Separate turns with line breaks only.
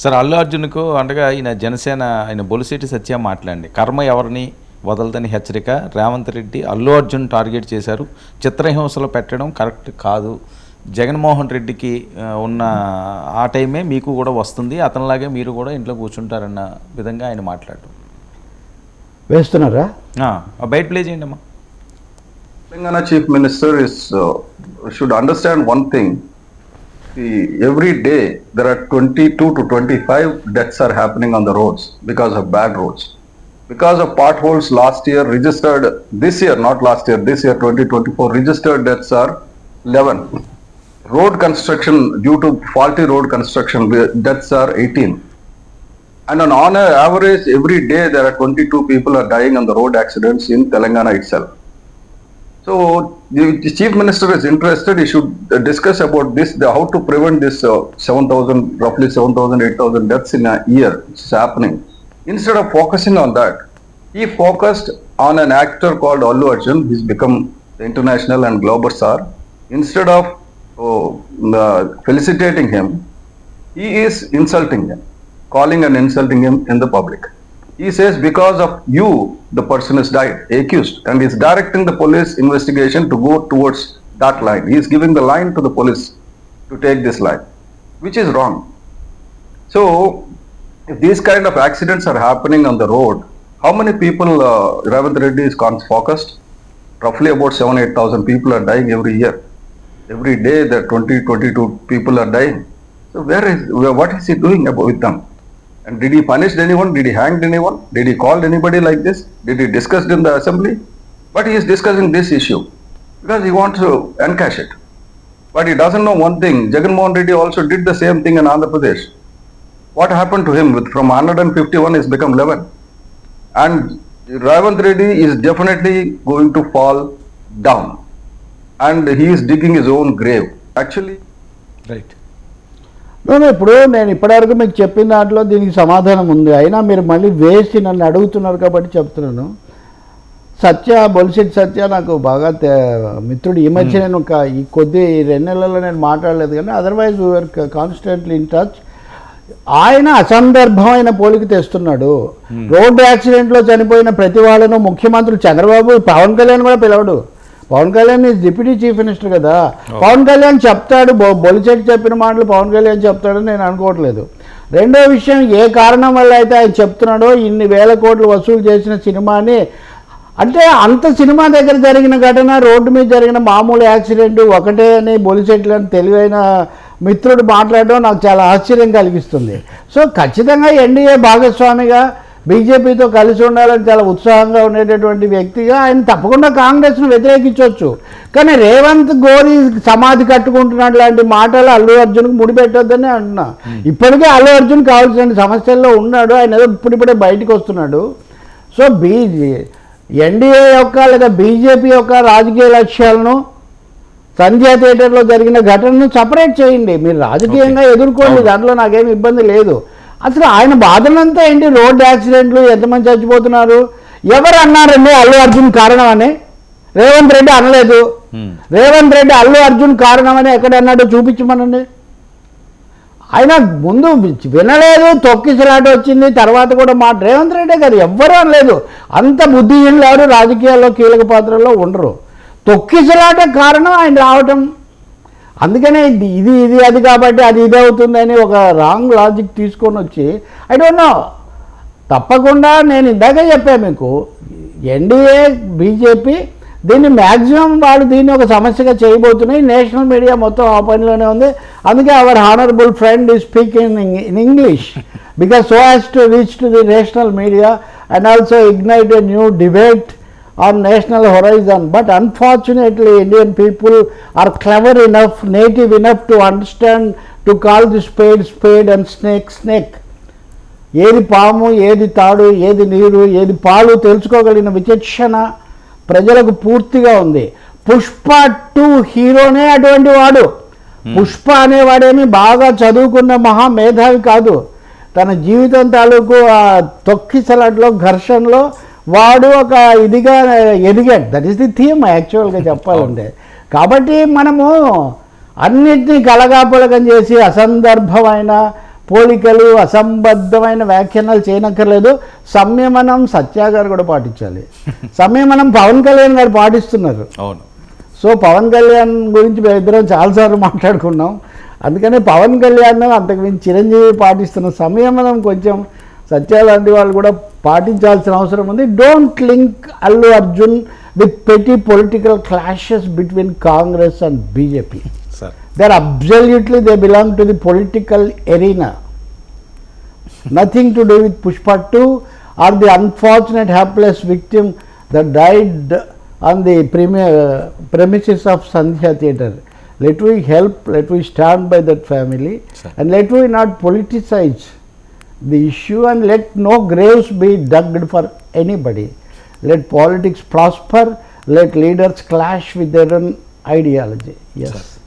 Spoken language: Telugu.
సార్ అల్లు అర్జున్కు అండగా ఆయన జనసేన ఆయన బొలిశెట్టి సత్య మాట్లాడండి, కర్మ ఎవరిని వదలదని హెచ్చరిక, రేవంత్ రెడ్డి అల్లు అర్జున్ టార్గెట్ చేశారు, చిత్రహింసలు పెట్టడం కరెక్ట్ కాదు, జగన్మోహన్ రెడ్డికి ఉన్న ఆ టైమే మీకు కూడా వస్తుంది, అతనిలాగే మీరు కూడా ఇంట్లో కూర్చుంటారన్న విధంగా ఆయన మాట్లాడటం
వేస్తున్నారా?
బయట ప్లే చేయండి అమ్మా.
Telangana chief minister should understand one thing. Every day there are 22 to 25 deaths are happening on the roads because of bad roads. Because of potholes last year registered, this year, not last year, this year 2024 registered deaths are 11. Road construction, due to faulty road construction, deaths are 18. And on average, every day there are 22 people are dying on the road accidents in Telangana itself. So the chief minister is interested. He should discuss about this, how to prevent this 7,000, roughly 7,000, 8,000 deaths in a year which is happening. Instead of focusing on that, he focused on an actor called Allu Arjun. He's become the international and global star. Instead of felicitating him, he is insulting him, calling and insulting him in the public. He says, because of you, the person is died, accused, and he's directing the police investigation to go towards that line. He is giving the line to the police to take this line, which is wrong. So, if these kind of accidents are happening on the road, how many people Ravindra Reddy is focused? Roughly about 7,000-8,000 people are dying every year. Every day, there 22 people are dying. So, what is he doing with them? And did he punish anyone? Did he hang anyone? Did he call anybody like this? Did he discuss it in the assembly? But he is discussing this issue because he wants to encash it. But he doesn't know one thing. Jagannath Reddy also did the same thing in Andhra Pradesh. What happened to him? From 151 he's become 11. And Ravindra Reddy is definitely going to fall down. And he is digging his own grave. Actually.
Right.
ఇప్పుడు నేను ఇప్పటివరకు మీకు చెప్పిన దాంట్లో దీనికి సమాధానం ఉంది, అయినా మీరు మళ్ళీ వేసి నన్ను అడుగుతున్నారు కాబట్టి చెప్తున్నాను. బొలిశెట్టి సత్య నాకు బాగా మిత్రుడు. ఈ మధ్య నేను ఈ 2 నెలల్లో నేను మాట్లాడలేదు, కానీ otherwise we are constantly in touch. ఆయన అసందర్భమైన పోలిక తెస్తున్నాడు. రోడ్డు యాక్సిడెంట్లో చనిపోయిన ప్రతి వాళ్ళను ముఖ్యమంత్రులు చంద్రబాబు, పవన్ కళ్యాణ్ కూడా పిలవడు. Pawan Kalyan is deputy chief minister కదా. పవన్ కళ్యాణ్ చెప్తాడు, బొలిశెట్టి చెప్పిన మాటలు పవన్ కళ్యాణ్ చెప్తాడని నేను అనుకోవట్లేదు. రెండో విషయం, ఏ కారణం వల్ల అయితే ఆయన చెప్తున్నాడో ఇన్ని వేల కోట్లు వసూలు చేసిన సినిమాని, అంటే అంత సినిమా దగ్గర జరిగిన ఘటన రోడ్డు మీద జరిగిన మామూలు యాక్సిడెంట్ ఒకటే అని బొలిశెట్లని తెలివైన మిత్రుడు మాట్లాడడం నాకు చాలా ఆశ్చర్యం కలిగిస్తుంది. సో ఖచ్చితంగా ఎన్డీఏ భాగస్వామిగా బీజేపీతో కలిసి ఉండాలని చాలా ఉత్సాహంగా ఉండేటటువంటి వ్యక్తిగా ఆయన తప్పకుండా కాంగ్రెస్ను వ్యతిరేకించవచ్చు. కానీ రేవంత్ గోరి సమాధి కట్టుకుంటున్నాడు లాంటి మాటలు అల్లు అర్జున్కి ముడిపెట్టొద్దని అంటున్నా. ఇప్పటికే అల్లు అర్జున్ కావాల్సిన సమస్యల్లో ఉన్నాడు, ఆయన ఏదో ఇప్పుడిప్పుడే బయటకు వస్తున్నాడు. సో ఎన్డీఏ యొక్క లేదా బీజేపీ యొక్క రాజకీయ లక్ష్యాలను సంధ్యా థియేటర్లో జరిగిన ఘటనను సపరేట్ చేయండి, మీరు రాజకీయంగా ఎదుర్కోండి, దాంట్లో నాకేమి ఇబ్బంది లేదు. అసలు ఆయన బాధలంతా ఏంటి? రోడ్డు యాక్సిడెంట్లు, ఎంతమంది చచ్చిపోతున్నారు, ఎవరు అన్నారండి అల్లు అర్జున్ కారణం అని? రేవంత్ రెడ్డి అనలేదు. రేవంత్ రెడ్డి అల్లు అర్జున్ కారణం అని ఎక్కడ అన్నాడో చూపించమనండి. ఆయన ముందు వినలేదు, తొక్కిసలాట వచ్చింది, తర్వాత కూడా రేవంత్ రెడ్డి గారు ఎవ్వరూ అనలేదు. అంత బుద్ధిహీనులు ఎవరు రాజకీయాల్లో కీలక పాత్రలో ఉండరు. తొక్కిసలాట కారణం ఆయన రావటం. అందుకనే ఇది అది కాబట్టి అది ఇదే అవుతుందని ఒక రాంగ్ లాజిక్ తీసుకొని వచ్చి ఐ డోంట్ నో. తప్పకుండా నేను ఇందాక చెప్పాను మీకు, ఎన్డీఏ బీజేపీ దీన్ని మ్యాక్సిమం వాళ్ళు దీన్ని ఒక సమస్యగా చేయబోతున్నాయి. నేషనల్ మీడియా మొత్తం ఆ పనిలోనే ఉంది. అందుకే hour honourable friend is speaking in English because so has to reach to the national media and also ignite a new debate on national horizon. But unfortunately Indian people are clever enough, native enough to understand to call the spade and snake. ఏది పాము, ఏది తాడు, ఏది నీరు, ఏది పాలు తెలుసుకోగలిగిన విచక్షణ ప్రజలకు పూర్తిగా ఉంది. పుష్ప 2 హీరోనే అటువంటి వాడు. పుష్ప అనేవాడేమి బాగా చదువుకున్న మహామేధావి కాదు. తన జీవితం తాలూకు ఆ తొక్కిసలాట్లో ఘర్షణలో వాడు ఒక ఇదిగా ఎదిగాడు. దట్ ఈస్ ది థీమ్ యాక్చువల్గా చెప్పాలంటే. కాబట్టి మనము అన్నిటినీ కలగాపులగం చేసి అసందర్భమైన పోలికలు అసంబద్ధమైన వ్యాఖ్యానాలు చేయనక్కర్లేదు. సంయమనం సత్య గారు కూడా పాటించాలి. సంయమనం పవన్ కళ్యాణ్ గారు పాటిస్తున్నారు.
అవును.
సో పవన్ కళ్యాణ్ గురించి మేము ఇద్దరం చాలాసార్లు మాట్లాడుకున్నాం. అందుకనే పవన్ కళ్యాణ్ అంతకుమించి చిరంజీవి పాటిస్తున్న సంయమనం కొంచెం సత్య లాంటి వాళ్ళు కూడా పాటించాల్సిన అవసరం ఉంది. Don't link Allu Arjun with petty political clashes between Congress and BJP.
Sir
they belong to the political arena. Nothing to do with Pushpa 2 or the unfortunate hapless victim that died on the premises of Sandhya Theatre. Let we help, let we stand by that family,
Sir.
and let we not politicize the issue, and let no graves be dug for anybody. Let politics prosper, let leaders clash with their own ideology. Yes.
Sir.